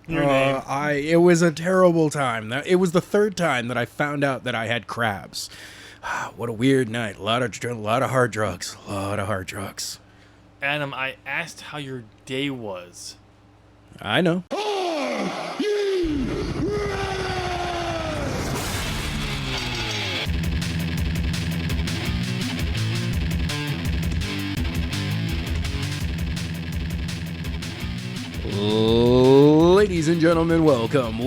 Your name. It was a terrible time. It was the third time that I found out that I had crabs. What a weird night. A lot of hard drugs. A lot of hard drugs. Adam, I asked how your day was. I know. Ladies and gentlemen, welcome.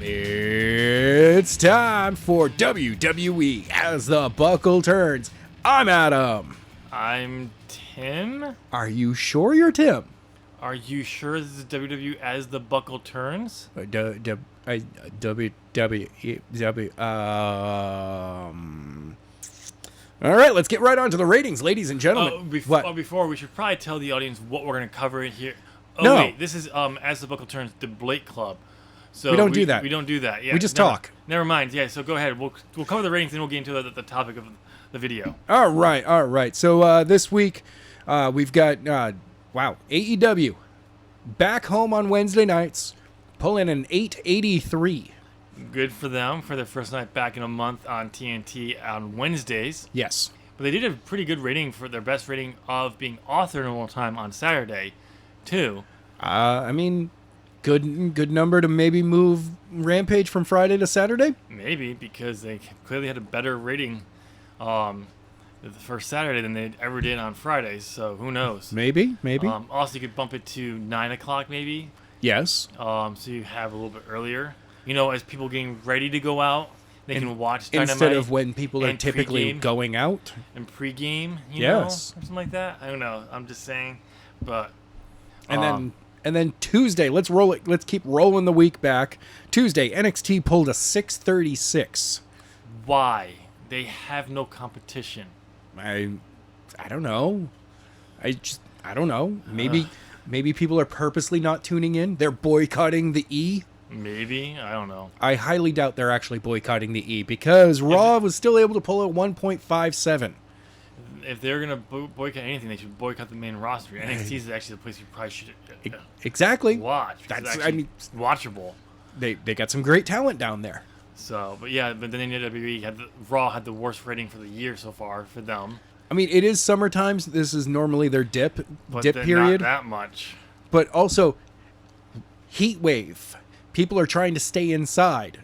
It's time for WWE as the buckle turns. I'm Adam. I'm Tim. Are you sure you're Tim? Are you sure this is WWE as the buckle turns? All right, let's get right on to the ratings, ladies and gentlemen. Before, we should probably tell the audience what we're going to cover here. Oh, no. Wait, this is As the Buckle Turns Debate Club. So we don't do that. We don't do that. Yeah, we just talk. Never mind. Yeah, so go ahead. We'll cover the ratings, and we'll get into the topic of the video. All right. So this week, we've got, AEW back home on Wednesday nights, pulling an 883. Good for them for their first night back in a month on TNT on Wednesdays. Yes. But they did a pretty good rating for their best rating of being authored in all time on Saturday, too. I mean, good number to maybe move Rampage from Friday to Saturday? Maybe, because they clearly had a better rating the first Saturday than they ever did on Fridays, so who knows? Maybe. Also, you could bump it to 9 o'clock, maybe. Yes. So you have a little bit earlier. You know, as people getting ready to go out, they can watch Dynamite. Instead of when people are typically going out. And pregame, you know, or something like that. I don't know. I'm just saying. But and then Tuesday, let's roll it. Let's keep rolling the week back. Tuesday, NXT pulled a 636. Why? They have no competition. I don't know. I don't know. Maybe people are purposely not tuning in. They're boycotting the E. Maybe. I don't know. I highly doubt they're actually boycotting the E because Raw was still able to pull a 1.57. If they're going to boycott anything, they should boycott the main roster. NXT is actually the place you probably should exactly watch. Watchable. They got some great talent down there. So, but then WWE Raw had the worst rating for the year so far for them. I mean, it is summertime. This is normally their dip period. Not that much. But also, heat wave. People are trying to stay inside.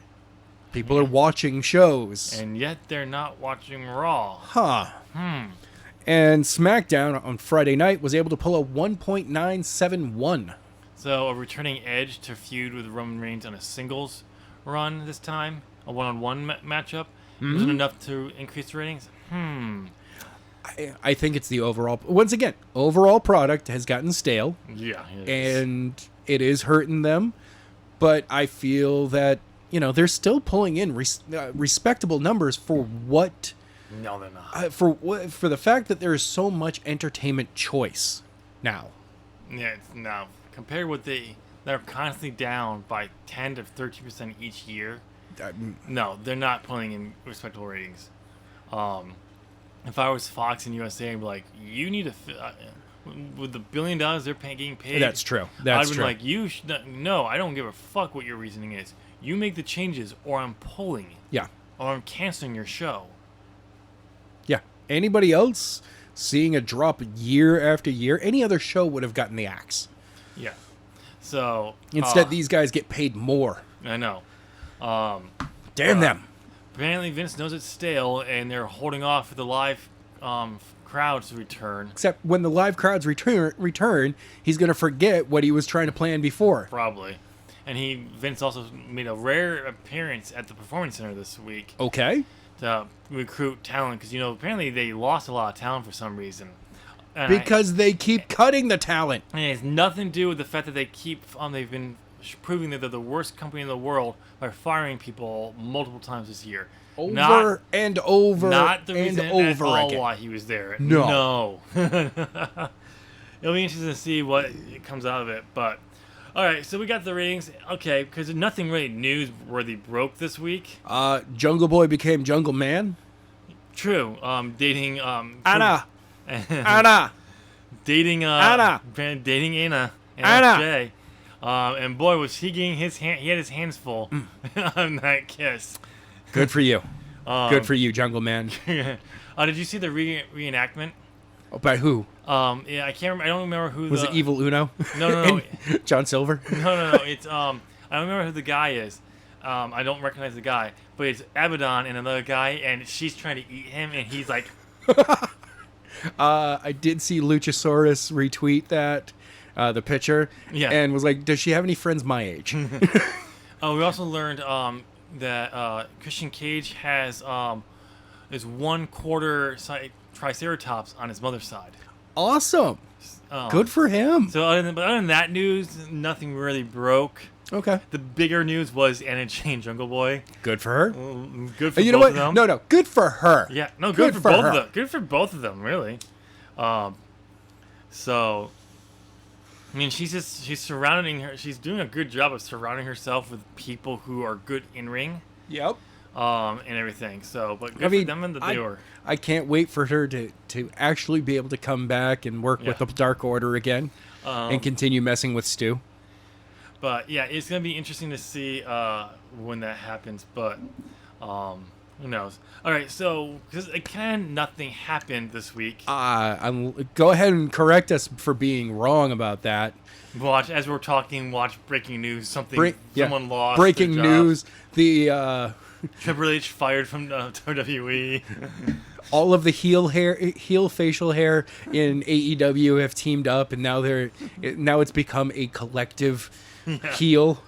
People are watching shows. And yet they're not watching Raw. Huh. And SmackDown on Friday night was able to pull a 1.971. So a returning Edge to feud with Roman Reigns on a singles run this time, a one-on-one matchup, wasn't enough to increase the ratings. I think it's the overall. Once again, overall product has gotten stale. Yeah. And it is hurting them. But I feel that, they're still pulling in respectable numbers for what... No, they're not. For the fact that there is so much entertainment choice now. Yeah, now, compared with they're constantly down by 10 to 13% each year. No, they're not pulling in respectable ratings. If I was Fox and USA, I'd be like, you need to... with the $1 billion they're getting paid, that's true. I'd be like, no, I don't give a fuck what your reasoning is. You make the changes, or I'm pulling. Yeah. Or I'm canceling your show. Yeah. Anybody else seeing a drop year after year? Any other show would have gotten the axe. Yeah. So instead, these guys get paid more. I know. Damn them. Apparently, Vince knows it's stale, and they're holding off for the live crowds to return. Except when the live crowds return, he's going to forget what he was trying to plan before. Probably. And Vince also made a rare appearance at the Performance Center this week. Okay. To recruit talent, because, apparently they lost a lot of talent for some reason. And because they keep cutting the talent. And it has nothing to do with the fact that they've been proving that they're the worst company in the world by firing people multiple times this year. Over and over not the reason and over at all again. why he was there. No. It'll be interesting to see what comes out of it. But all right, so we got the ratings. Okay, because nothing really newsworthy broke this week. Jungle Boy became Jungle Man. True. Dating Anna. Anna. Dating Anna. Dating Anna. And Anna. Jay. And boy, was he getting he had his hands full on that kiss. Good for you. Good for you, Jungle Man. Did you see the reenactment? Oh, by who? Yeah, I can't remember. I don't remember who Was it Evil Uno? No. John Silver? No. It's I don't remember who the guy is. I don't recognize the guy, but it's Abaddon and another guy, and she's trying to eat him, and he's like. I did see Luchasaurus retweet that, the picture, and was like, "Does she have any friends my age?" We also learned that Christian Cage has is 1/4 Triceratops on his mother's side. Awesome. Good for him. So other than that news, nothing really broke. Okay. The bigger news was Anna Jane Jungle Boy. Good for her. Good for you both know what? of them. No. Good for her. Yeah. No. Good for both of them. Good for both of them, really. So, I mean, she's surrounding her. She's doing a good job of surrounding herself with people who are good in ring. Yep. And everything. So, but good for them and the viewer. I can't wait for her to actually be able to come back and work with the Dark Order again, and continue messing with Stu. But yeah, it's gonna be interesting to see when that happens. But who knows? All right, so because again, nothing happened this week. Go ahead and correct us for being wrong about that. As we're talking, watch breaking news. Someone lost. Breaking news. The Triple H fired from WWE. All of the heel facial hair in AEW have teamed up, and now it's become a collective heel.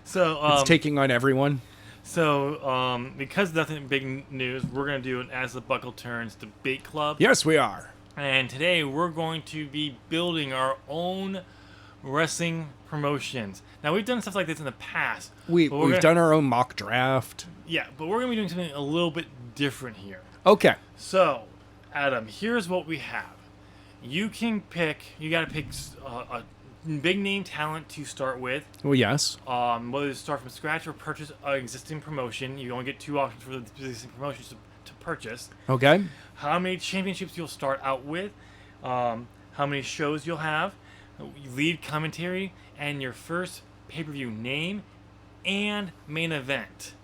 So it's taking on everyone. So because nothing big news, we're gonna do an As the Buckle Turns Debate Club. Yes, we are. And today we're going to be building our own wrestling promotions. Now we've done stuff like this in the past. We've done our own mock draft. Yeah, but we're gonna be doing something a little bit different here. Okay. So, Adam, here's what we have. You can pick. You got to pick a big name talent to start with. Well, yes. Whether to start from scratch or purchase an existing promotion. You only get 2 options for the existing promotions to purchase. Okay. How many championships you'll start out with. How many shows you'll have. Lead commentary. And your first pay-per-view name and main event.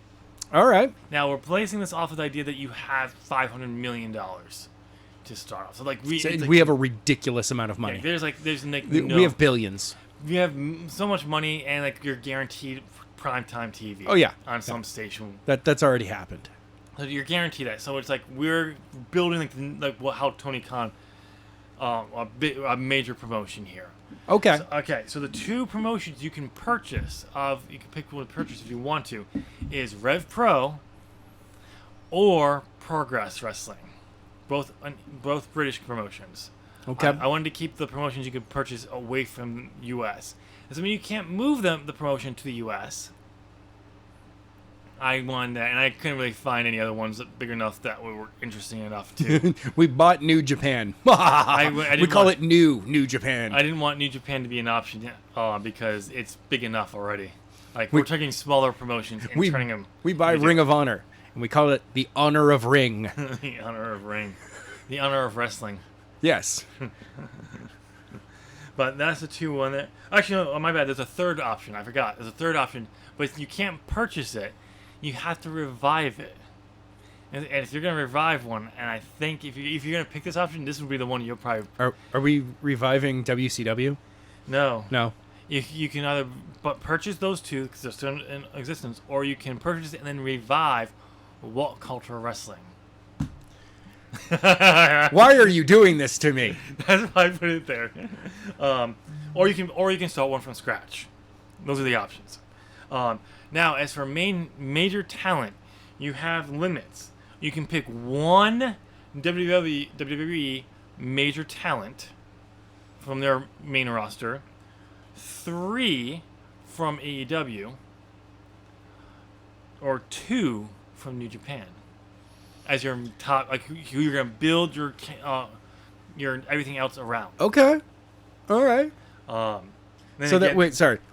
All right. Now, we're placing this off of the idea that you have $500 million to start off. So, we have a ridiculous amount of money. Yeah, we have billions. We have so much money, and you're guaranteed primetime TV. Oh, yeah. On some station. That's already happened. So you're guaranteed that. So it's we're building how Tony Khan, a major promotion here. Okay. So the 2 promotions you can purchase you can pick one to purchase if you want to, is Rev Pro or Progress Wrestling, both British promotions. Okay. I wanted to keep the promotions you could purchase away from U.S. Doesn't mean you can't move the promotion to the U.S. I wanted that, and I couldn't really find any other ones big enough that were interesting enough to. We bought New Japan. We call it New Japan. I didn't want New Japan to be an option because it's big enough already. We're taking smaller promotions and turning them. We buy Ring of Honor, and we call it the Honor of Ring. The Honor of Ring. The Honor of Wrestling. Yes. But that's the 2 one that... Actually, no, my bad. There's a third option. I forgot. There's a third option, but you can't purchase it. You have to revive it. And if you're going to revive one, and I think if you're going to pick this option, this would be the one you'll probably... Are we reviving WCW? No. You can either purchase those 2 because they're still in existence, or you can purchase it and then revive What Culture Wrestling. Why are you doing this to me? That's why I put it there. Or you can start one from scratch. Those are the options. Now, as for major talent, you have limits. You can pick 1 WWE major talent from their main roster, 3 from AEW, or 2 from New Japan as your top, who you're gonna build your everything else around. Okay, all right. So that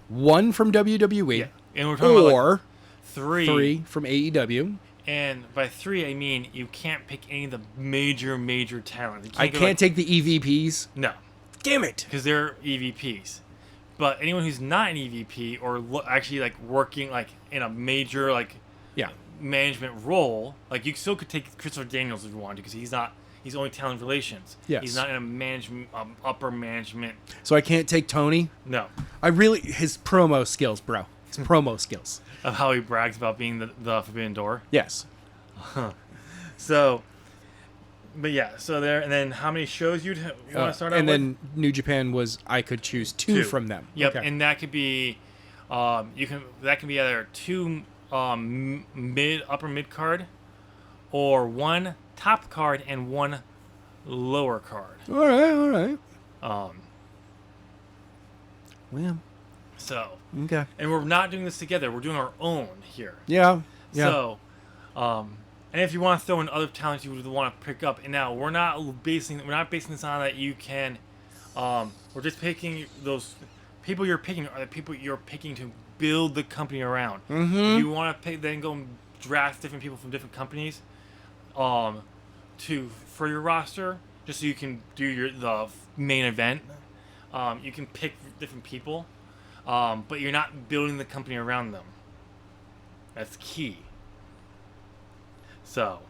1 from WWE. Yeah. And we're talking about 3 from AEW. And by 3, I mean you can't pick any of the major talent. I can't take the EVPs. No. Damn it. Because they're EVPs. But anyone who's not an EVP or actually like working like in a major like management role, like you still could take Christopher Daniels if you wanted to, because he's only talent relations. Yes. He's not in a management upper management. So I can't take Tony? No. His promo skills, bro. His promo skills. Of how he brags about being the Forbidden Door. Yes. So, but yeah, so there, and then how many shows you'd want to start out and with? then New Japan was I could choose two from them. Yep, okay. and that could be, that can be either two upper mid card, or one top card and one lower card. All right. Well. So. Okay. And we're not doing this together. We're doing our own here. Yeah. So, and if you want to throw in other talents you would want to pick up, and now we're not basing this on that you can. We're just picking those people you're picking are the people you're picking to build the company around. Mm-hmm. If you want to pick, then go and draft different people from different companies, for your roster, just so you can do the main event. You can pick different people. But you're not building the company around them. That's key. So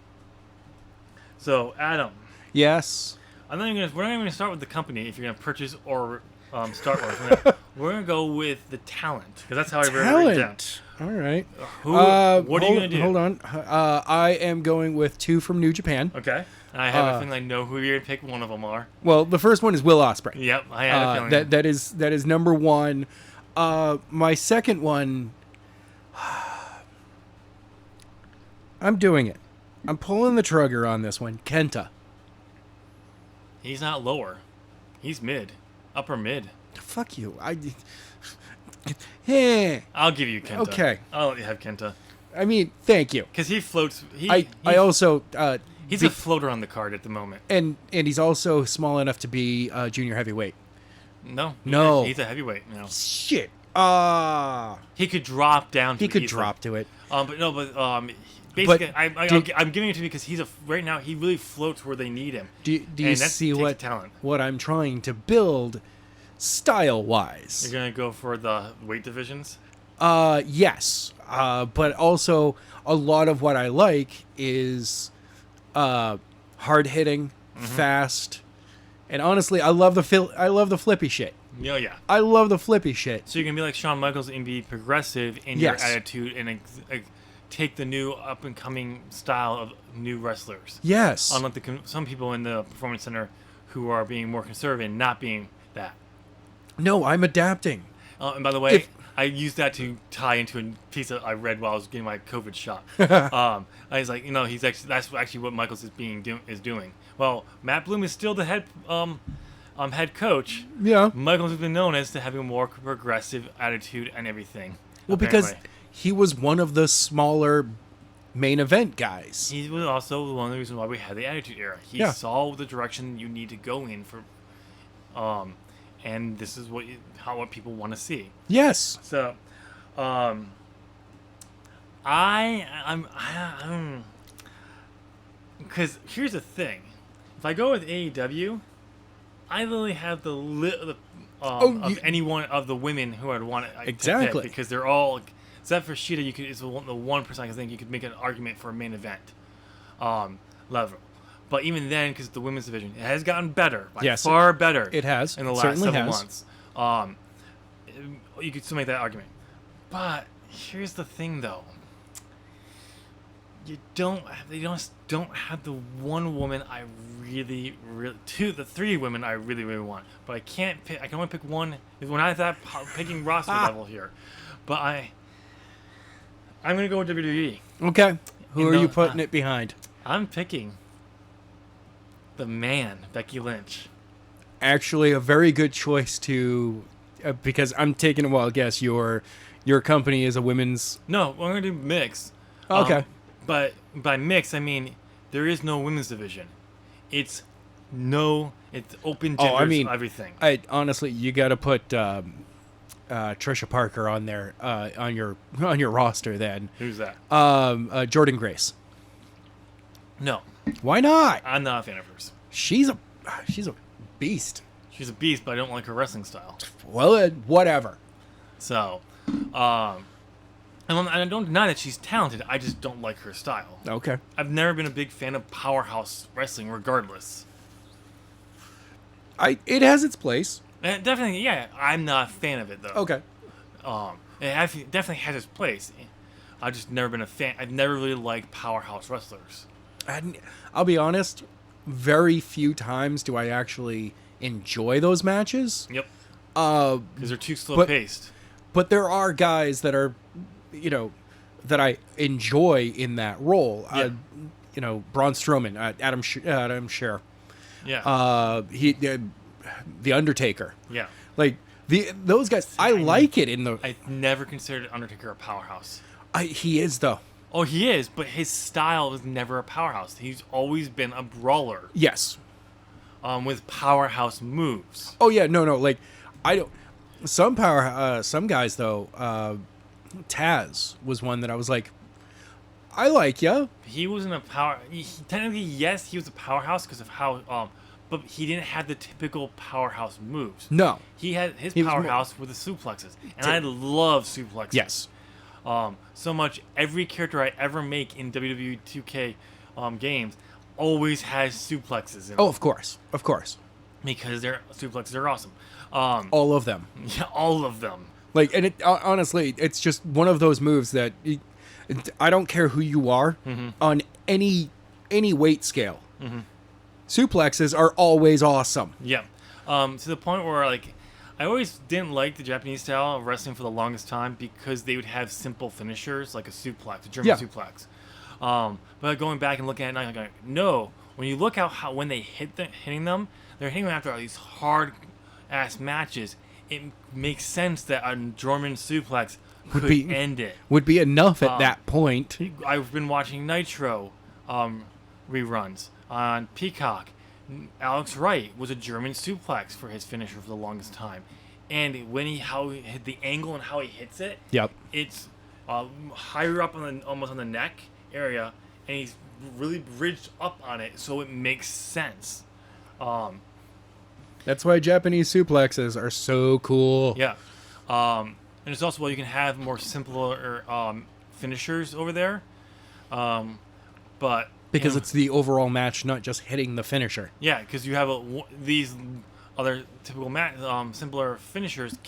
Adam. Yes. We're not even gonna start with the company if you're gonna purchase or start with. We're gonna go with the talent, because that's how I wrote it down. All right. What are you gonna do? Hold on. I am going with two from New Japan. Okay. I have a feeling I know who you're gonna pick. One of them are. Well, the first one is Will Ospreay. Yep, I had a feeling. That is number one. My second one, I'm doing it. I'm pulling the trigger on this one. Kenta. He's not lower. He's mid. Upper mid. Fuck you. I'll give you Kenta. Okay. I'll let you have Kenta. I mean, thank you. Because he floats. I also... he's a floater on the card at the moment. And he's also small enough to be junior heavyweight. No. He's a heavyweight now. Shit. He could drop down to He could drop to it. Basically, I'm giving it to you because right now he really floats where they need him. Do you see what I'm trying to build style-wise? You're going to go for the weight divisions? Yes. But also a lot of what I like is hard-hitting, fast, and honestly, I love the flippy shit. Oh, yeah. I love the flippy shit. So you can be like Shawn Michaels and be progressive in your attitude and take the new up-and-coming style of new wrestlers. Yes. Unlike some people in the Performance Center who are being more conservative and not being that. No, I'm adapting. And by the way, I used that to tie into a piece that I read while I was getting my COVID shot. I was like, that's actually what Michaels is doing. Well, Matt Bloom is still the head coach. Yeah. Michaels has been known as to having a more progressive attitude and everything. Well, apparently. because he was one of the smaller main event guys. He was also one of the reasons why we had the Attitude Era. He saw the direction you need to go in for, and this is what people want to see. Yes. So, I'm because here's the thing: if I go with AEW, I literally have of any one of the women who I'd want to pick, because they're all. Except for Shida, it's the one person I think you could make an argument for a main event level. But even then, because the women's division, it has gotten better, far better. It has in the last several months. You could still make that argument. But here's the thing, though: they don't have the one woman I really the three women I really want. But I can't pick. I can only pick one. We're not at that picking roster level here. But I'm going to go with WWE. Okay. Who are you putting it behind? I'm picking the man, Becky Lynch. Actually, a very good choice because I'm taking, well, I guess your company is a women's... No, we're going to do mix. Okay. But by mix, I mean there is no women's division. It's open genders, everything. Honestly, you got to put... Trisha Parker on there on your roster then. Who's that? Jordan Grace. No. Why not? I'm not a fan of hers. She's a beast. She's a beast, but I don't like her wrestling style. Well, whatever. So, and I don't deny that she's talented. I just don't like her style. Okay. I've never been a big fan of powerhouse wrestling, regardless. It has its place. Definitely, yeah. I'm not a fan of it, though. Okay. It definitely has its place. I've just never been a fan. I've never really liked powerhouse wrestlers. I'll be honest, very few times do I actually enjoy those matches. Yep. Because they're too slow-paced. But there are guys that are, that I enjoy in that role. Yep. Braun Strowman, Adam Scherr. Yeah. The Undertaker. Yeah. Like those guys, I like it in the. I never considered Undertaker a powerhouse. He is though. Oh, he is, but his style was never a powerhouse. He's always been a brawler. Yes. With powerhouse moves. Oh yeah, no, like I don't. Some guys though. Taz was one that I was like, I like ya. He wasn't a power. Technically, yes, he was a powerhouse because of how. But he didn't have the typical powerhouse moves. No. He had his powerhouse with the suplexes, and I love suplexes. Yes. So much. Every character I ever make in WWE 2K games always has suplexes in it. Oh, of course. Because their suplexes are awesome. All of them. Yeah, all of them. Like, and it honestly, it's just one of those moves that I don't care who you are on any weight scale. Mm-hmm. Suplexes are always awesome. Yeah. To the point where, like, I always didn't like the Japanese style of wrestling for the longest time because they would have simple finishers, like a suplex, a German suplex. But going back and looking at it, I'm like, no. When you look at how when they hitting them, they're hitting them after all these hard-ass matches. It makes sense that a German suplex could end it. Would be enough at that point. I've been watching Nitro reruns on Peacock. Alex Wright was a German suplex for his finisher for the longest time, and when he hit the angle and how he hits it, it's higher up almost on the neck area, and he's really bridged up on it, so it makes sense. That's why Japanese suplexes are so cool. Yeah, and it's also why you can have more simpler finishers over there, but. Because it's the overall match, not just hitting the finisher. Yeah, because you have these other typical simpler finishers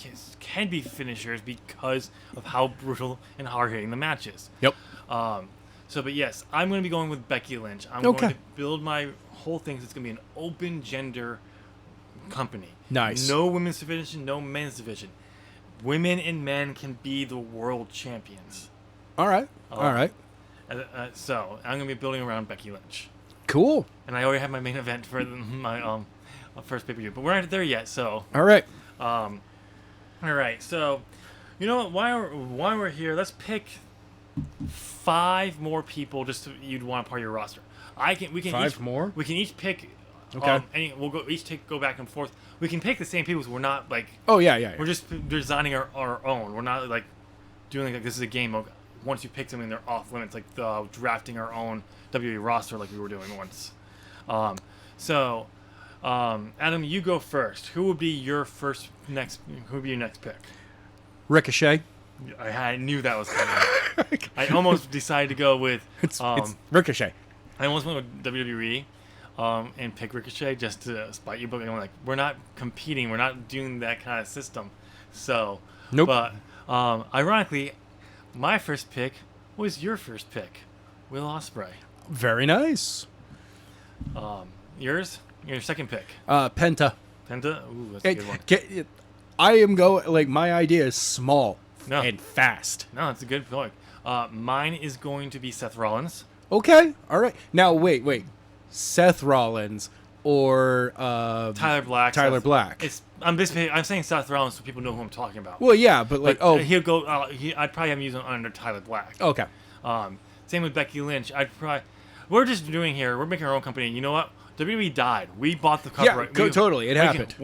can be finishers because of how brutal and hard hitting the match is. Yep. But yes, I'm going to be going with Becky Lynch. I'm going to build my whole thing. So it's going to be an open gender company. Nice. No women's division, no men's division. Women and men can be the world champions. All right. So I'm gonna be building around Becky Lynch. Cool. And I already have my main event for my first pay-per-view, but we're not there yet. So all right. All right. So you know what? Why we're here? Let's pick 5 more people. You'd want to part of your roster. We can 5 more. We can each pick. Okay. We'll go back and forth. We can pick the same people. So we're not like. Oh yeah. We're just designing our own. We're not like doing like this is a game of. Once you pick something, they're off limits, like drafting our own WWE roster like we were doing once. Adam, you go first. Who would be your next pick? Ricochet. I knew that was coming. I almost decided to go with... It's Ricochet. I almost went with WWE and pick Ricochet just to spite you, but I'm like, we're not competing. We're not doing that kind of system. So, nope. But ironically... my first pick was your first pick, Will Ospreay. Very nice. Yours? Your second pick? Penta. Penta? Ooh, that's a good one. I am my idea is small and fast. No, it's a good pick. Mine is going to be Seth Rollins. Okay, all right. Now, wait. Seth Rollins or Tyler Black. Black. I'm saying Seth Rollins so people know who I'm talking about. Well, yeah, but he'll go. I'd probably have him using under Tyler Black. Okay. Same with Becky Lynch. We're just doing here. We're making our own company. You know what? WWE died. We bought the copyright. Yeah, totally. It happened.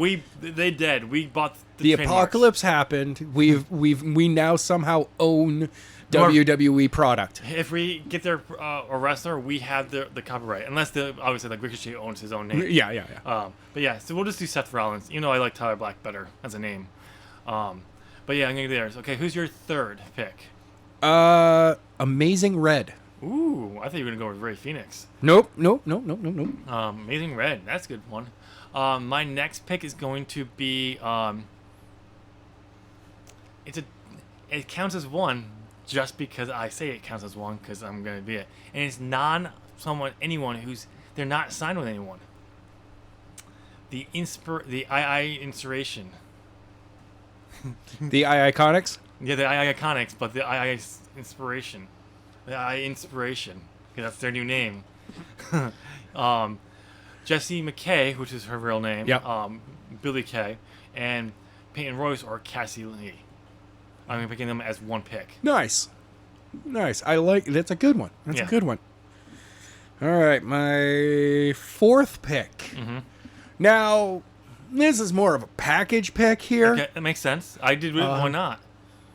They dead. We bought the apocalypse happened. We now somehow own WWE product. If we get their a wrestler, we have the copyright, unless obviously like Ricochet owns his own name. Yeah. But yeah, so we'll just do Seth Rollins. You know, I like Tyler Black better as a name. But yeah, I'm gonna do theirs. Okay, who's your third pick? Amazing Red. Ooh, I thought you were gonna go with Ray Phoenix. Nope. Amazing Red, that's a good one. My next pick is going to be it counts as one just because I say it counts as one because I'm gonna be it, and it's anyone who's they're not signed with anyone. The II inspiration. The Iconics. Yeah, the II Iconics, but the II inspiration. The II inspiration, because that's their new name. Jessie McKay, which is her real name. Yep. Billy Kay, and Peyton Royce or Cassie Lee. I'm picking them as one pick. Nice. I like that's a good one. That's a good one. All right, my fourth pick. Mm-hmm. Now, this is more of a package pick here. Okay, that makes sense. I did. Why not?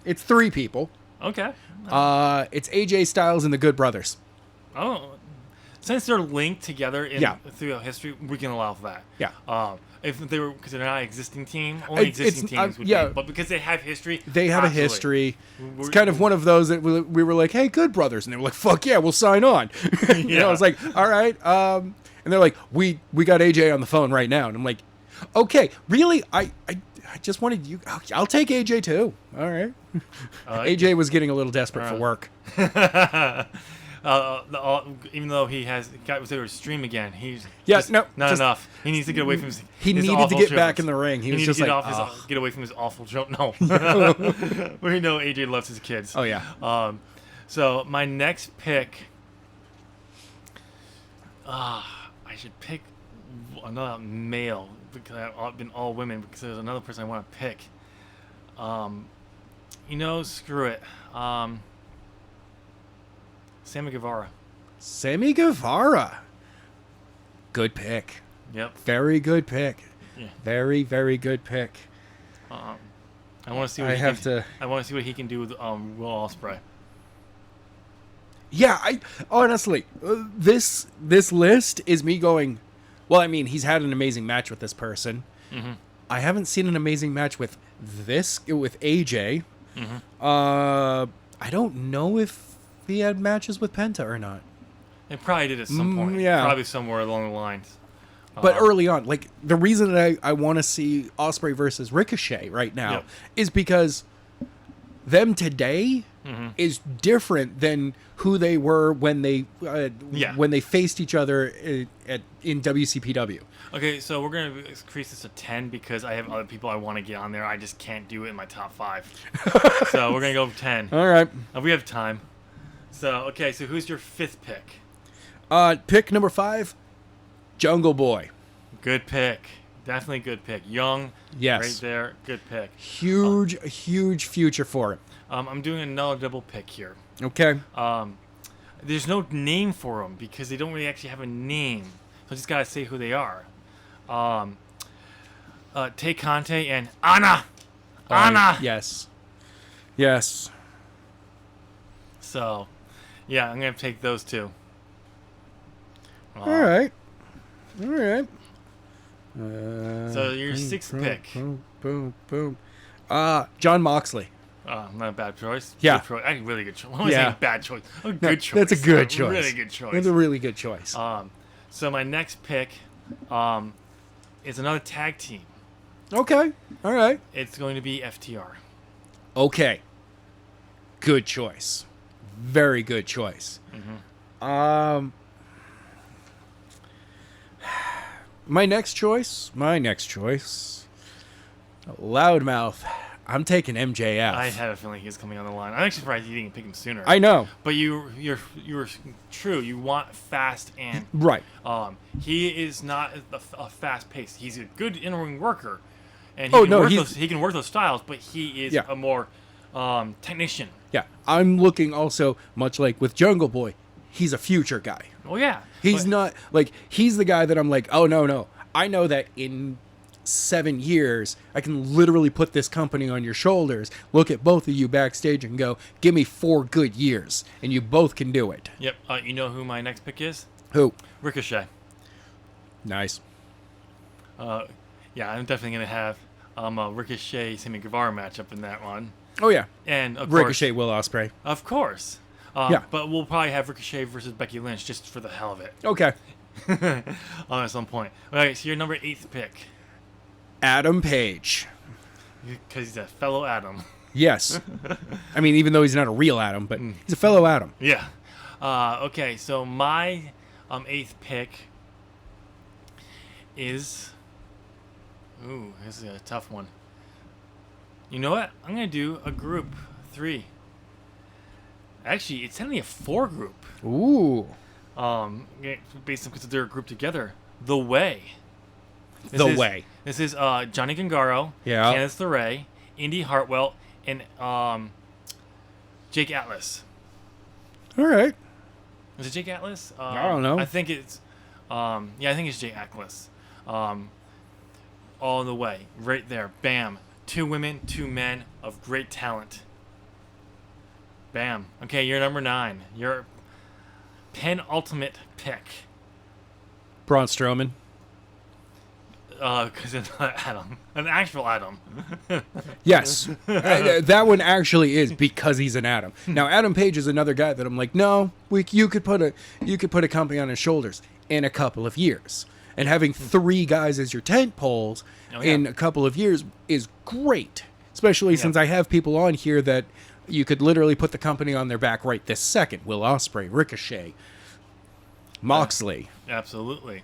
It's 3 people. Okay. It's AJ Styles and the Good Brothers. Oh, since they're linked together throughout history, we can allow for that. Yeah. If they were, because they're not an existing team, only existing teams would be. But because they have history, they have a history. It's kind of one of those that we were like, "Hey, Good Brothers," and they were like, "Fuck yeah, we'll sign on." You know, I was like, "All right," and they're like, "We got AJ on the phone right now," and I'm like, "Okay, really? I just wanted you. I'll take AJ too. All right." AJ was getting a little desperate for work. Even though he has got to stream again, he's not enough. He needs to get away from his. He needed to get back in the ring. He was just get like, get away from his awful joke. No, we know AJ loves his kids. Oh yeah. So my next pick. I should pick another male because I've been all women because there's another person I want to pick. Screw it. Sammy Guevara. Sammy Guevara. Good pick. Yep. Very good pick. Yeah. Very, very good pick. I want to see. I want to see what he can do with Will Ospreay. Yeah, I honestly, this list is me going. Well, I mean, he's had an amazing match with this person. Mm-hmm. I haven't seen an amazing match with AJ. Mm-hmm. I don't know if he had matches with Penta or not. It probably did at some point. Yeah. Probably somewhere along the lines. But early on, like, the reason that I want to see Ospreay versus Ricochet right now is because them today is different than who they were when they faced each other in WCPW. Okay, so we're going to increase this to 10 because I have other people I want to get on there. I just can't do it in my top 5. So we're going to go with 10. All right. We have time. So who's your 5th pick? Pick number 5, Jungle Boy. Good pick. Definitely good pick. Young. Yes. Right there. Good pick. Huge future for him. I'm doing another double pick here. Okay. There's no name for them because they don't really actually have a name. So I just got to say who they are. Tay Conte and Anna. Anna. Yes. So, yeah, I'm going to take those two. All right. So your 6th pick. Boom. John Moxley. Not a bad choice. Yeah. Good choice. I think really good choice. I want to say bad choice. Good choice. That's a good choice. Really good choice. That's a really good choice. So my next pick is another tag team. Okay. All right. It's going to be FTR. Okay. Good choice. Very good choice. Mm-hmm. My next choice. Loudmouth. I'm taking MJF. I had a feeling he was coming on the line. I'm actually surprised you didn't pick him sooner. I know. But you were true. You want fast and right. He is not a fast pace. He's a good in-ring worker, and he can work those styles. But he is a more technician. Yeah, I'm looking also much like with Jungle Boy. He's a future guy. Oh yeah. He's not like he's the guy that I'm like, oh no. I know that in 7 years, I can literally put this company on your shoulders, look at both of you backstage and go, give me 4 good years, and you both can do it. Yep. You know who my next pick is? Who? Ricochet. Nice. Yeah, I'm definitely going to have a Ricochet Sammy Guevara matchup in that one. Oh, yeah. And of Ricochet, course, Will Ospreay. Of course. Yeah. But we'll probably have Ricochet versus Becky Lynch just for the hell of it. Okay. At some point. All right, so your number 8th pick. Adam Page. Because he's a fellow Adam. Yes. I mean, even though he's not a real Adam, but he's a fellow Adam. Yeah. Okay, so my 8th pick is... Ooh, this is a tough one. You know what? I'm going to do a group 3. Actually, it's only a 4 group. Ooh. Based on because they're grouped together. The Way. This is Johnny Gangaro, Yeah. Candice LeRae, Indy Hartwell, and Jake Atlas. All right. Is it Jake Atlas? I don't know. I think it's I think it's Jake Atlas. All the way, right there. Bam. 2 women, 2 men of great talent. Bam. Okay, you're number 9. Your penultimate pick. Braun Strowman. Because it's not Adam. An actual Adam. Yes. That one actually is because he's an Adam. Now, Adam Page is another guy that I'm like, no, you could put a company on his shoulders in a couple of years. And having 3 guys as your tent poles in a couple of years is great. Especially since I have people on here that you could literally put the company on their back right this second. Will Ospreay, Ricochet, Moxley. Absolutely.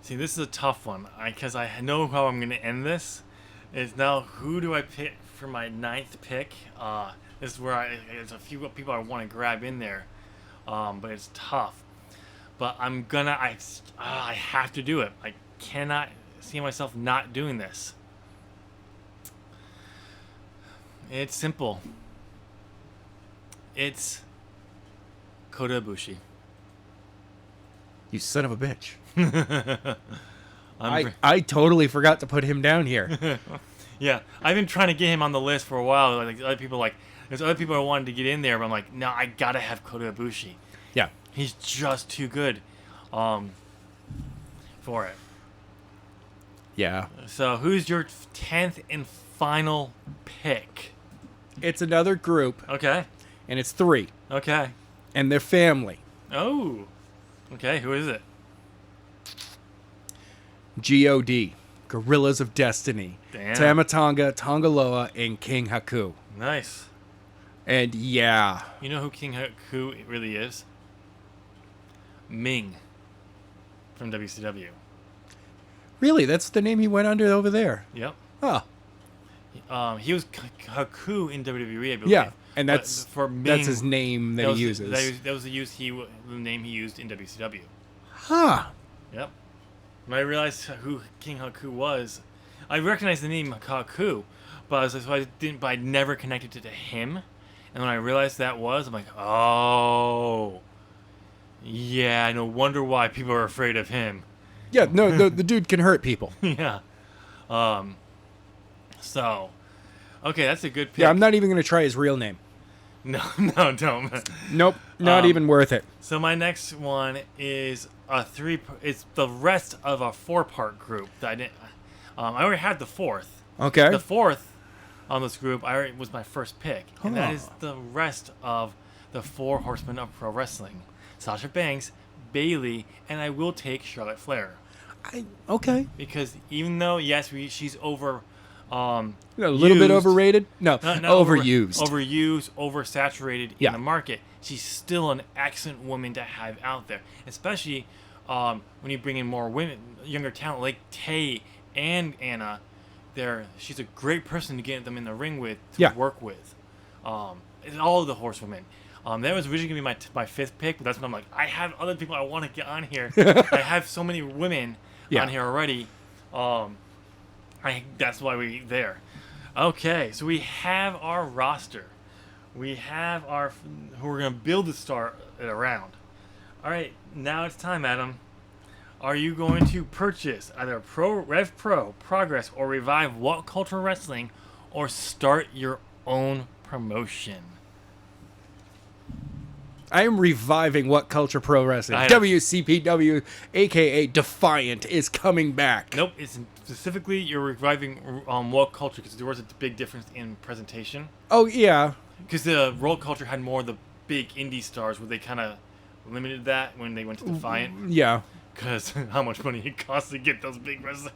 See, this is a tough one because I know how I'm going to end this. Is now who do I pick for my 9th pick? This is where there's a few people I want to grab in there, but it's tough. But I have to do it. I cannot see myself not doing this. It's simple. It's Kota Ibushi. You son of a bitch. I totally forgot to put him down here. Yeah, I've been trying to get him on the list for a while. Like other people, there's other people I wanted to get in there, but I'm like, no, I gotta have Kota Ibushi. Yeah, he's just too good, for it. Yeah. So who's your 10th and final pick? It's another group. Okay. And it's 3. Okay. And they're family. Oh. Okay, who is it? G.O.D. Gorillas of Destiny. Damn. Tama Tonga, Tongaloa, and King Haku. Nice. And yeah. You know who King Haku really is? Ming. From WCW. Really? That's the name he went under over there? Yep. Oh. He was Haku in WWE, I believe. Yeah, and that's for Ming, that's his name that he uses. That was the name he used in WCW. Huh. Yep. When I realized who King Haku was, I recognized the name Haku, but I never connected it to him. And when I realized that was, I'm like, oh, yeah. No wonder why people are afraid of him. Yeah. No, the dude can hurt people. Yeah. So, okay, that's a good pick. Yeah, I'm not even going to try his real name. No, don't. Nope, not even worth it. So my next one is it's the rest of a 4-part group that I didn't. I already had the 4th. Okay. The 4th on this group was my first pick, and that is the rest of the 4 Horsemen of Pro Wrestling: Sasha Banks, Bayley, and I will take Charlotte Flair. Okay. Because even though she's over. A little bit overrated? No, overused. Overused, oversaturated Yeah. in the market. She's still an excellent woman to have out there, especially when you bring in more women, younger talent like Tay and Anna. She's a great person to get them in the ring with, to work with. It's all of the horsewomen. That was originally going to be my 5th pick, but that's when I'm like, I have other people I want to get on here. I have so many women on here already. That's why we're there. Okay, so we have our roster. We have who we're going to build the star around. All right, now it's time, Adam. Are you going to purchase either Rev Pro, Progress, or Revive What Culture Wrestling, or start your own promotion? I am reviving What Culture Pro Wrestling. WCPW, a.k.a. Defiant, is coming back. Nope, it's specifically you're reviving What Culture because there was a big difference in presentation. Oh, yeah. Because the World Culture had more of the big indie stars where they kind of limited that when they went to Defiant. Yeah. Because how much money it costs to get those big wrestlers.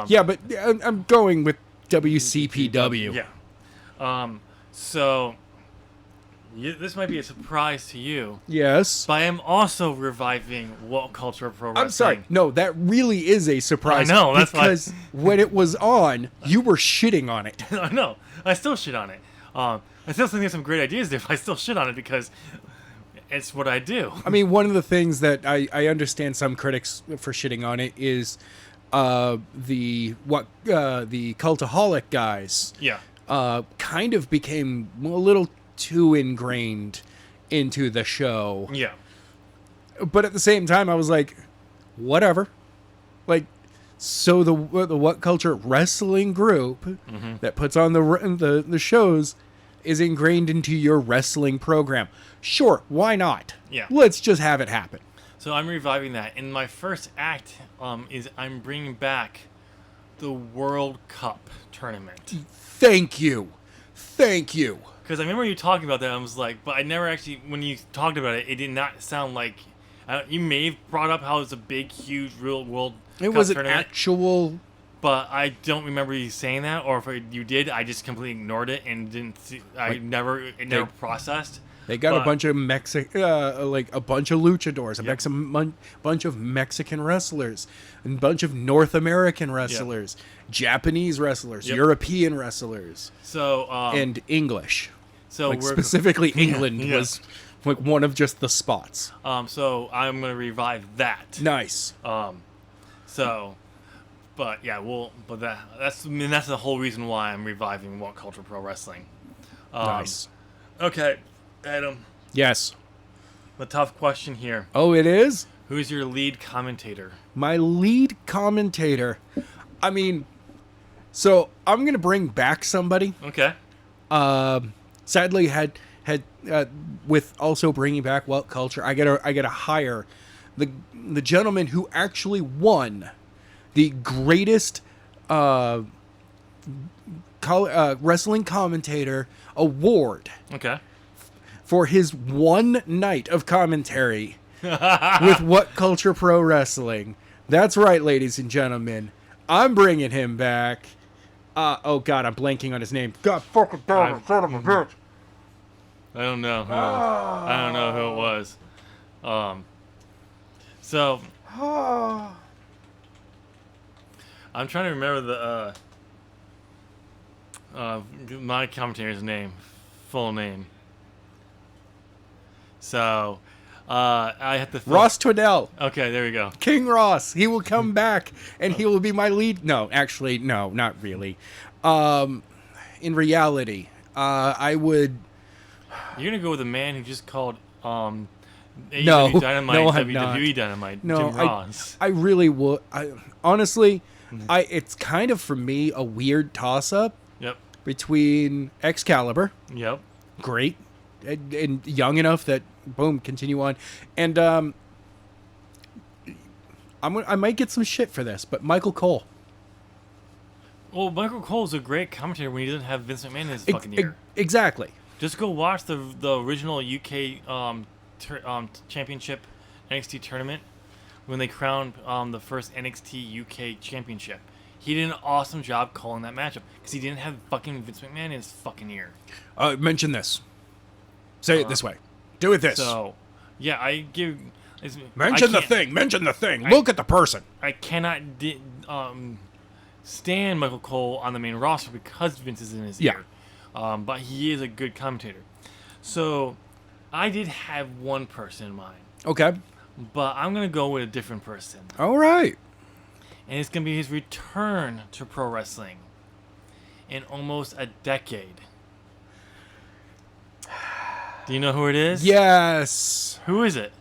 Yeah, but I'm going with WCPW. Yeah. So... this might be a surprise to you. Yes. But I am also reviving What Culture Pro Wrestling. I'm sorry. No, that really is a surprise. I know. That's because when it was on, you were shitting on it. I know. I still shit on it. I still think there's some great ideas there, but I still shit on it because it's what I do. I mean, one of the things that I understand some critics for shitting on it is the Cultaholic guys. Yeah. Kind of became a little too ingrained into the show. Yeah. But at the same time, I was like, whatever. Like, so the What Culture Wrestling group that puts on the shows is ingrained into your wrestling program. Sure, why not? Yeah. Let's just have it happen. So I'm reviving that. And my first act is I'm bringing back the World Cup tournament. Thank you. Because I remember you talking about that. I was like, but I never actually, when you talked about it, it did not sound like, you may have brought up how it's a big, huge, real world It Cup was an tournament, actual... but I don't remember you saying that, or if you did, I just completely ignored it and didn't see, it never processed. They got a bunch of a bunch of luchadors, bunch of Mexican wrestlers, and a bunch of North American wrestlers, Japanese wrestlers, European wrestlers, so and English. So specifically England was like one of just the spots. So I'm gonna revive that. Nice. So, but yeah, that's the whole reason why I'm reviving What Culture Pro Wrestling. Nice. Okay. Adam. Yes. The tough question here. Oh, it is? Who's your lead commentator? My lead commentator. I mean, so I'm going to bring back somebody. Okay. Sadly, had with also bringing back What Culture, I gotta hire the gentleman who actually won the greatest wrestling commentator award. Okay. For his one night of commentary with What Culture Pro Wrestling. That's right, ladies and gentlemen. I'm bringing him back. Oh, God, I'm blanking on his name. God fucking damn it, son of a bitch. I don't know. I don't know who it was. So, I'm trying to remember my commentator's name, full name. So, I have to... Ross Twiddell. Okay, there we go. King Ross. He will come back, and he will be my lead... No, actually, no, not really. In reality, I would... You're going to go with a man who just called AEW Dynamite, no, I'm WWE not. Dynamite, No, Jim Ross. I really would... honestly, it's kind of, for me, a weird toss-up between Excalibur. Yep. Great. And young enough that boom, continue on. And I might get some shit for this, but Michael Cole. Well, Michael Cole's a great commentator when he doesn't have Vince McMahon in his fucking ear. Exactly. Just go watch the original UK championship NXT tournament when they crowned the first NXT UK championship. He did an awesome job calling that matchup because he didn't have fucking Vince McMahon in his fucking ear. Mention this. Say it this way. Do it this. So, yeah, I give... Mention the thing. Look at the person. I cannot stand Michael Cole on the main roster because Vince is in his ear. But he is a good commentator. So, I did have one person in mind. Okay. But I'm going to go with a different person. All right. And it's going to be his return to pro wrestling in almost a decade. Do you know who it is? Yes. Who is it?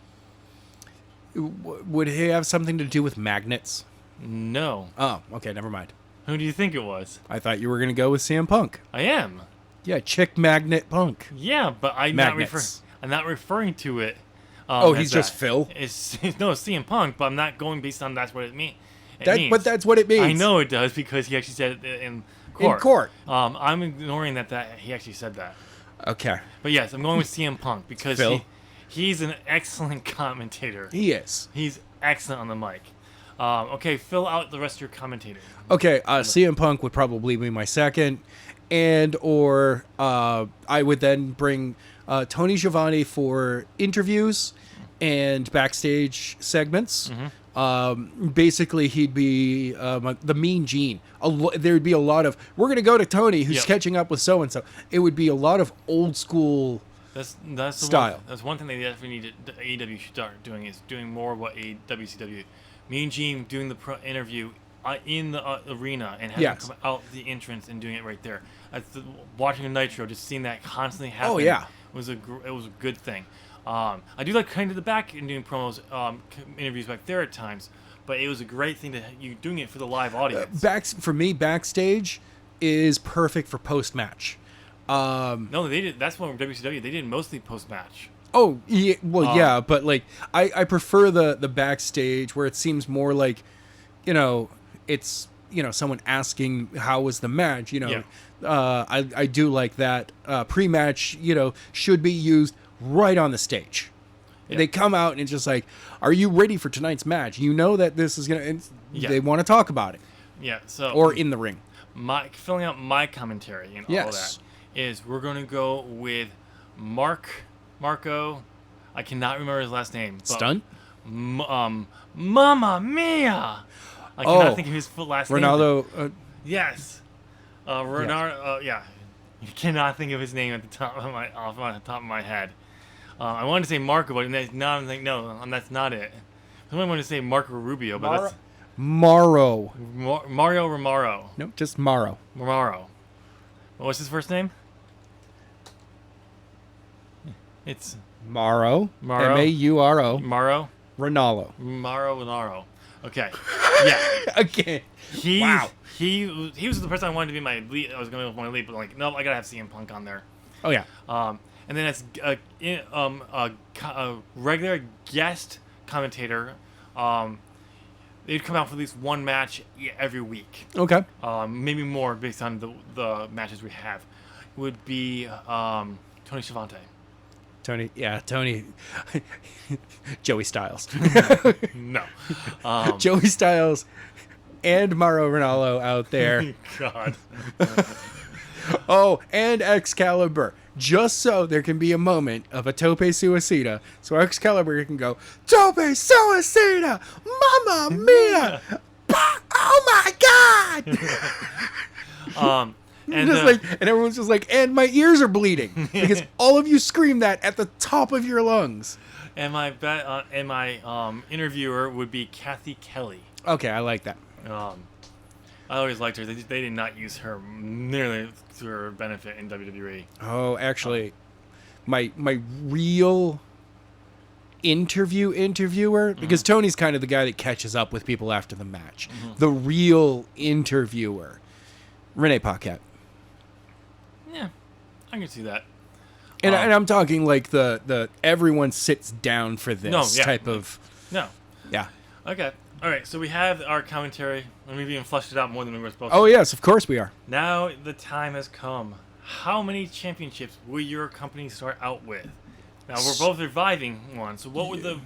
Would he have something to do with magnets? No. Oh, okay, never mind. Who do you think it was? I thought you were going to go with CM Punk. I am. Yeah, chick magnet Punk. Yeah, but I'm not referring to it. He's just Phil? No, it's CM Punk, but I'm not going based on that's what it means. But that's what it means. I know it does because he actually said it in court. In court. I'm ignoring that he actually said that. Okay. But yes, I'm going with CM Punk because he's an excellent commentator. He is. He's excellent on the mic. Okay, fill out the rest of your commentator. Okay, CM Punk would probably be my second, or I would then bring Tony Schiavone for interviews and backstage segments. Basically, he'd be the Mean Gene. There would be a lot of, we're going to go to Tony, who's catching up with so-and-so. It would be a lot of old school style. That's one thing they definitely need AEW should start doing, is doing more of what WCW. Mean Gene doing the interview in the arena and having him come out the entrance and doing it right there. Watching a Nitro, just seeing that constantly happen. Oh, yeah. It was a good thing. I do like kind of the back and doing promos, interviews back there at times, but it was a great thing that you doing it for the live audience. For me, backstage is perfect for post match. No, they did. That's when WCW they did mostly post match. Oh yeah, well yeah, but like I prefer the backstage where it seems more like, it's someone asking how was the match. I do like that. Pre-match should be used right on the stage. Yeah. They come out and it's just like, are you ready for tonight's match? You know that this is they want to talk about it. Yeah. So or in the ring. Filling out my commentary and all that is we're going to go with Marco. I cannot remember his last name. Stunt? Mamma Mia! I cannot think of his last name. Ronaldo. Yes. Ronaldo. Yeah. You cannot think of his name at the top of my head. I wanted to say Marco, but now I'm like, no, that's not it. I wanted to say Marco Rubio, but that's Mauro. Mario Romero. No, just Mauro. What's his first name? It's Mauro. Mauro. Mauro. Ronaldo. Okay. Yeah. Again. He was the person I wanted to be my lead. I was going to be my lead, but like, no, I gotta have CM Punk on there. Oh yeah. And then it's a regular guest commentator. They'd come out for at least one match every week. Okay. Maybe more based on the matches we have. Would be Tony Schiavone. Tony. Joey Styles. No. Joey Styles and Mauro Ronaldo out there. God. Oh, and Excalibur. Just so there can be a moment of a tope suicida. So Excalibur can go, tope suicida! Mamma mia! Oh my God! And everyone's just like, and my ears are bleeding because all of you scream that at the top of your lungs. And my interviewer would be Kathy Kelly. Okay, I like that. I always liked her. They did not use her nearly to her benefit in WWE. Oh, actually, my real interviewer, because Tony's kind of the guy that catches up with people after the match. The real interviewer, Renee Paquette. Yeah, I can see that. And I'm talking like the everyone sits down for this type of. No. Yeah. Okay. All right. So we have our commentary, and we've even fleshed it out more than we were supposed to. Oh yes, of course we are. Now the time has come. How many championships will your company start out with? Now we're both reviving one. So what were the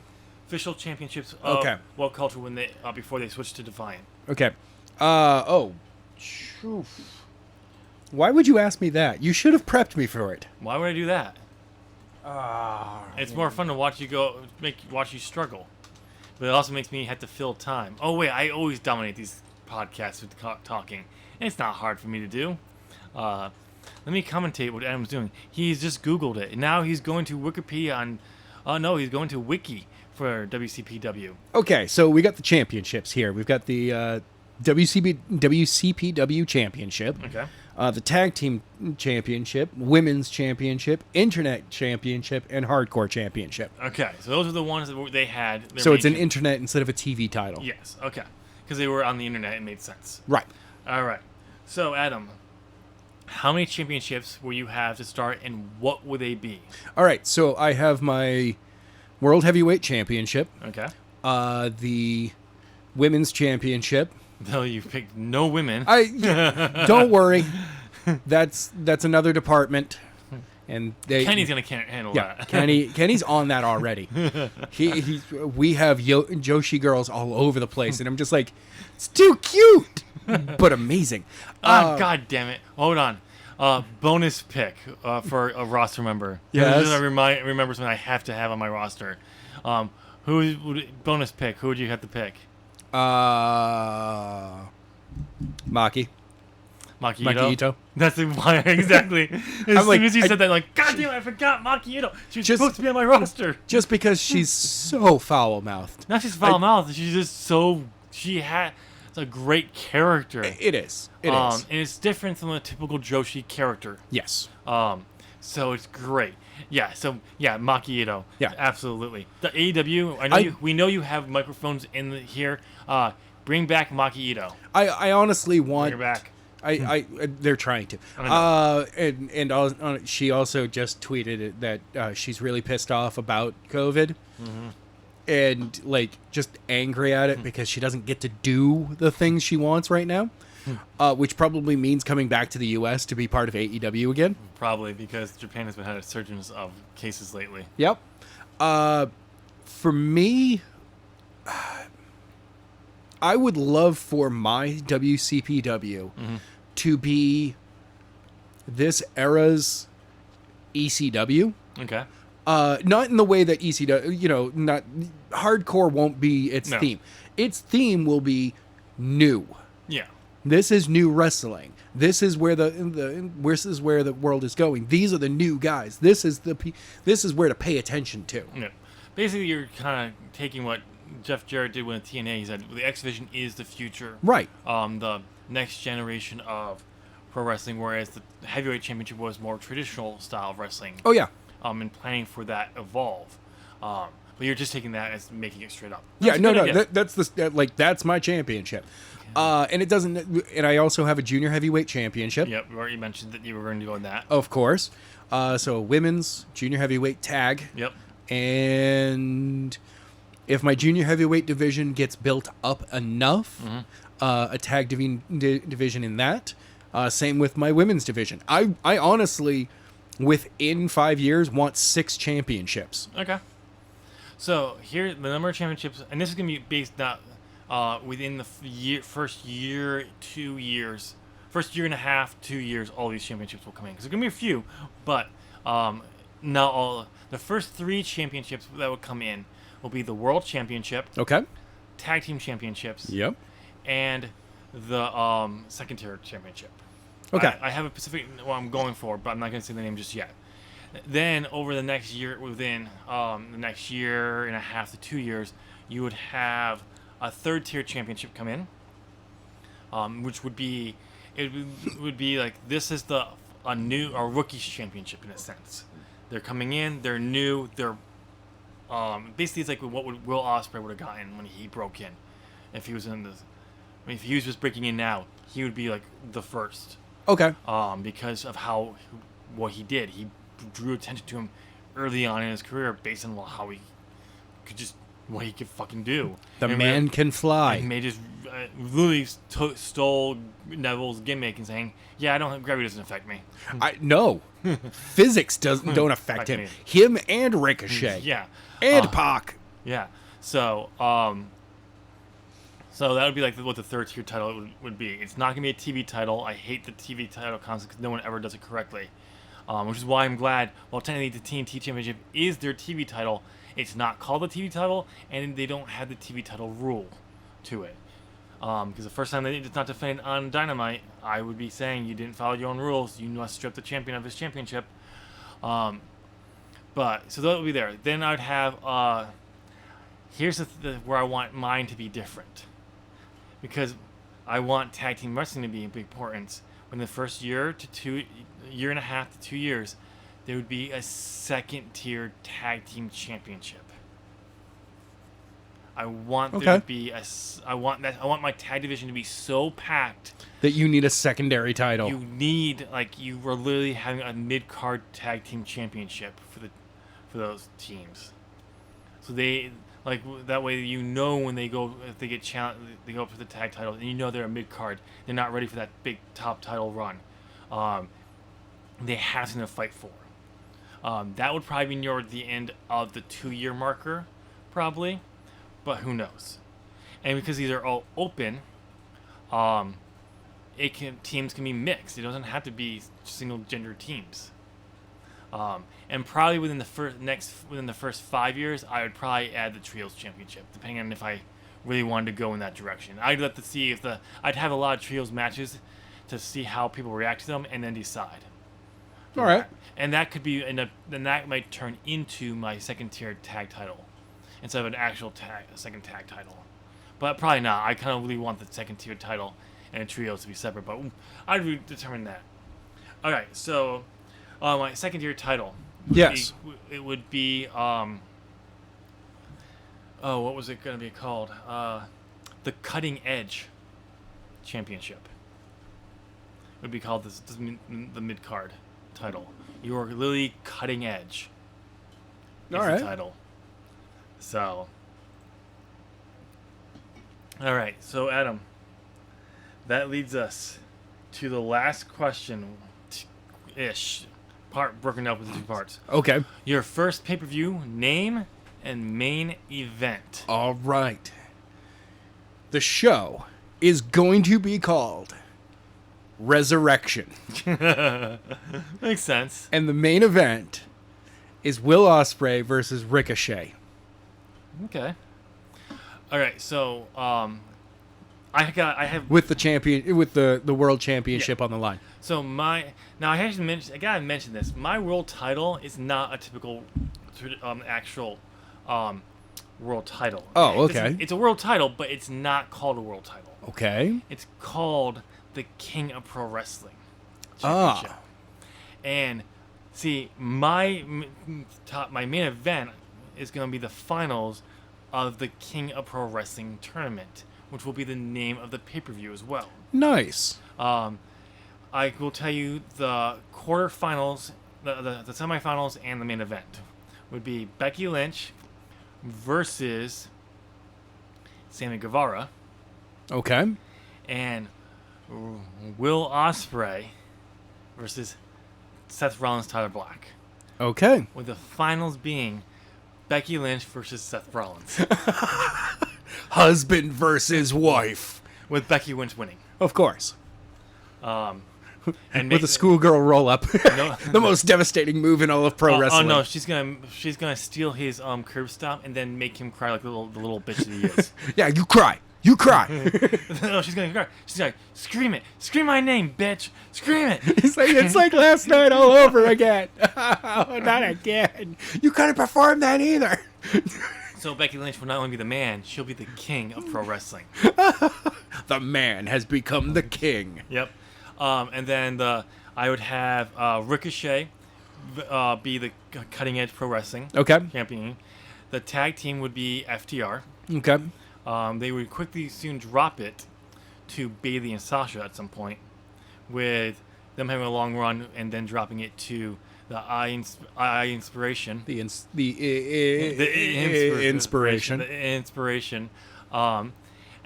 official championships of World Culture when they before they switched to Defiant? Okay. Why would you ask me that? You should have prepped me for it. Why would I do that? It's more fun to watch you struggle. But it also makes me have to fill time. Oh wait, I always dominate these podcasts with talking. It's not hard for me to do. Let me commentate what Adam's doing. He's just Googled it. And now he's going to Wikipedia on... Oh no, he's going to Wiki for WCPW. Okay, so we got the championships here. We've got the WCPW Championship. Okay. the Tag Team Championship, Women's Championship, Internet Championship, and Hardcore Championship. Okay, so those are the ones that they had. So it's an Internet instead of a TV title. Yes, okay. Because they were on the Internet, it made sense. Right. All right. So, Adam, how many championships will you have to start, and what would they be? All right, so I have my World Heavyweight Championship. Okay. The Women's Championship. No, you picked no women. Don't worry. That's another department. And Kenny's gonna handle that. Kenny's on that already. We have Joshi girls all over the place, and I'm just like, it's too cute, but amazing. God damn it! Hold on. Bonus pick for a roster member. Yes. I remember something I have to have on my roster. Bonus pick? Who would you have to pick? Maki Ito. That's why exactly. As soon as you said that, like, God damn it, I forgot Maki Ito. She was supposed to be on my roster. Just because she's so foul-mouthed. Not just foul-mouthed. She's just so. It's a great character. It is. It is. And it's different from a typical Joshi character. Yes. So it's great. Yeah. So yeah, Maki Ito. Yeah. Absolutely. The AEW. We know you have microphones in here. Bring back Maki Ito. I honestly want. Bring her back. They're trying to. She also just tweeted that she's really pissed off about COVID. Mm-hmm. And like just angry at it because she doesn't get to do the things she wants right now, which probably means coming back to the U.S. to be part of AEW again. Probably because Japan has been had a surge of cases lately. Yep. For me, I would love for my WCPW to be this era's ECW. Okay. Not in the way that ECW, not hardcore won't be its theme. Its theme will be new. Yeah. This is new wrestling. This is where this is where the world is going. These are the new guys. This is where to pay attention to. Yeah. Basically, you're kind of taking what Jeff Jarrett did with TNA. He said the X Division is the future. Right. The next generation of pro wrestling, whereas the heavyweight championship was more traditional style of wrestling. Oh yeah. And planning for that evolve. But you're just taking that as making it straight up. That's that's my championship. And it doesn't. And I also have a junior heavyweight championship. Yep, you already mentioned that you were going to go in that. Of course. So women's junior heavyweight tag. Yep. And if my junior heavyweight division gets built up enough, a tag division in that. Same with my women's division. I honestly, within 5 years, want 6 championships. Okay. So here, the number of championships, and this is going to be based not within the first year, 2 years, first year and a half, 2 years, all these championships will come in. Because there's going to be a few, but not all. The first 3 championships that will come in will be the World Championship. Okay. Tag Team Championships. Yep. And the second tier championship. Okay. I have a specific what I'm going for, but I'm not going to say the name just yet. Then over the next year, within the next year and a half to 2 years, you would have a third tier championship come in, which would be would be like this is a rookie championship in a sense. They're coming in, they're new, they're basically it's like what Will Ospreay would have gotten when he broke in, if he was in this. I mean, if he was just breaking in now, he would be like the first. Okay. Because of what he did, he drew attention to him early on in his career based on how he could what he could fucking do. The man can fly. And they just literally stole Neville's gimmick and saying, "Yeah, gravity doesn't affect me." No, physics don't affect him. Him and Ricochet. Yeah. And Pac. Yeah. So that would be like what the third tier title would be. It's not going to be a TV title. I hate the TV title concept because no one ever does it correctly. Which is why I'm glad, while technically the TNT Championship is their TV title, it's not called the TV title, and they don't have the TV title rule to it. Because the first time it's not defended on Dynamite, I would be saying you didn't follow your own rules. You must strip the champion of his championship. So that would be there. Then I'd have, here's where I want mine to be different. Because I want tag team wrestling to be important, in the first year and a half to 2 years, there would be a second-tier tag team championship. I want there to be I want my tag division to be so packed that you need a secondary title. You need, like, you were literally having a mid-card tag team championship for those teams. So they, like, that way you know when they go, if they get challenged, they go up for the tag title, and you know they're a mid-card. They're not ready for that big top title run. They have something to fight for. That would probably be near the end of the 2-year marker, probably. But who knows? And because these are all open, teams can be mixed. It doesn't have to be single gender teams. And probably within the first 5 years, I would probably add the trios championship, depending on if I really wanted to go in that direction. I'd let to see I'd have a lot of trios matches to see how people react to them, and then decide. All right. And that could be, then that might turn into my second tier tag title instead of an actual second tag title. But probably not. I kind of really want the second tier title and trios to be separate, but I'd determine that. All right, so my second tier title. It would be what was it going to be called? The Cutting Edge Championship. It would be called the mid card title. You are literally cutting edge. All right. The title. So. All right. So Adam, that leads us to the last question, part broken up into 2 parts. Okay. Your first pay-per-view name and main event. All right. The show is going to be called Resurrection. Makes sense. And the main event is Will Ospreay versus Ricochet. Okay. All right. So, I have with the champion, with the world championship on the line. So I gotta mention this. My world title is not a typical, actual, world title. Oh, okay. It's a world title, but it's not called a world title. Okay. It's called the King of Pro Wrestling Championship. And see, my main event is going to be the finals of the King of Pro Wrestling tournament, which will be the name of the pay-per-view as well. Nice. I will tell you the quarterfinals, the semifinals, and the main event would be Becky Lynch versus Sammy Guevara. Okay. And Will Ospreay versus Seth Rollins, Tyler Black. Okay. With the finals being Becky Lynch versus Seth Rollins. Husband versus wife. With Becky Lynch winning. Of course. And with a schoolgirl roll up. No, the most devastating move in all of pro wrestling. Oh no, she's gonna steal his curb stomp and then make him cry like the little bitch that he is. Yeah, you cry. You cry. No, she's gonna cry. She's like, scream it. Scream my name, bitch. Scream it. It's like last night all over again. Oh, not again. You couldn't perform that either. So Becky Lynch will not only be the man, she'll be the king of pro wrestling. The man has become the king. Yep. And then I would have Ricochet be the Cutting Edge Pro Wrestling champion. The tag team would be FTR. Okay. They would quickly soon drop it to Bayley and Sasha at some point, with them having a long run and then dropping it to the Inspiration. The Inspiration. The Inspiration. And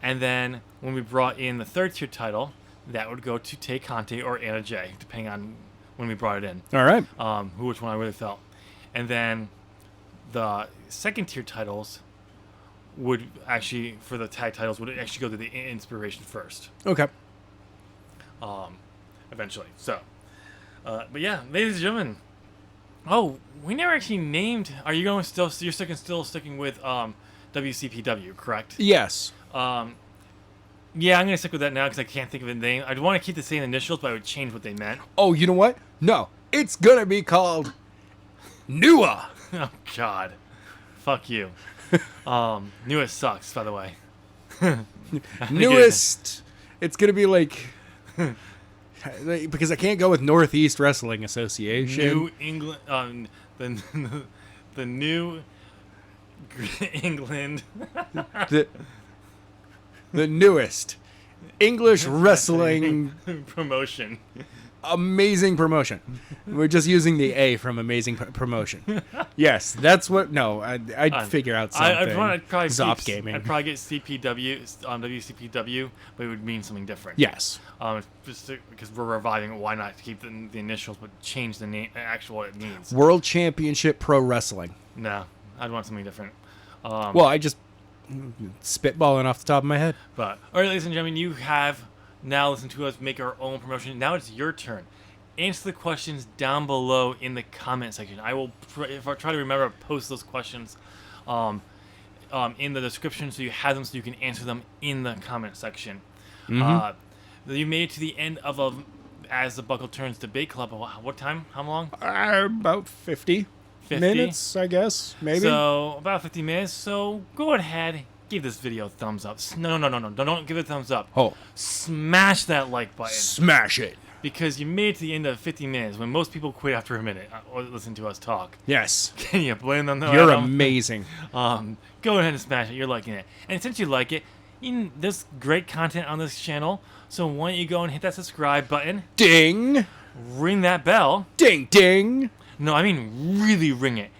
then when we brought in the third tier title, that would go to Tay Conti or Anna Jay, depending on when we brought it in. All right. Which one I really felt. And then the second tier titles would actually, for the tag titles, would actually go to the Inspiration first. Okay. Eventually. So, but yeah, ladies and gentlemen. Oh, we never actually named. Are you going still? You're sticking with WCPW, correct? Yes. Yeah, I'm gonna stick with that now because I can't think of a name. I'd want to keep the same initials, but I would change what they meant. Oh, you know what? No, it's gonna be called NUA. Oh God, fuck you. Newest sucks, by the way. Newest. It's gonna be like Because I can't go with Northeast Wrestling Association. New England, the New England, the newest English wrestling promotion. Amazing promotion. We're just using the A from amazing promotion. Yes, that's what. No, I'd figure out something. I'd probably Zop Gaming. I'd probably get CPW, WCPW, but it would mean something different. Yes. Because we're reviving it, why not keep the initials but change the name, actual what it means? World Championship Pro Wrestling. No, I'd want something different. Well, I just spitballing off the top of my head. But all right, ladies and gentlemen, you have now listened to us make our own promotion. Now it's your turn. Answer the questions down below in the comment section. I will if I try to remember to post those questions in the description so you have them so you can answer them in the comment section. Mm-hmm. You made it to the end of As the Buckle Turns Debate Club. What time? How long? About 50 minutes, I guess. Maybe. So about 50 minutes. So go ahead. Give this video a thumbs up. No. Don't give it a thumbs up. Oh. Smash that like button. Smash it. Because you made it to the end of 50 minutes when most people quit after a minute or listen to us talk. Yes. Can you blame them though? You're amazing. Go ahead and smash it. You're liking it. And since you like it, there's great content on this channel. So why don't you go and hit that subscribe button. Ding. Ring that bell. Ding, ding. No, I mean really ring it.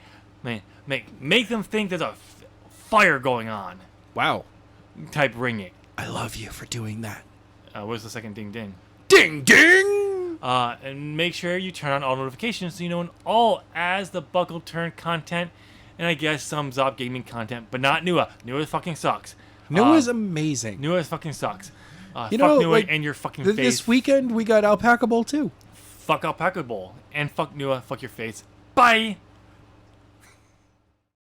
Make them think there's a fire going on. Wow. Type ring it. I love you for doing that. Where's the second ding ding? Ding ding! And make sure you turn on all notifications so you know when all As the Buckle Turn content, and I guess some Zop Gaming content, but not Nua. Nua fucking sucks. Nua's amazing. Nua fucking sucks. You fuck know, Nua like, and your fucking face. This weekend we got Alpaca Bowl too. Fuck Alpaca Bowl. And fuck Nua, fuck your face. Bye!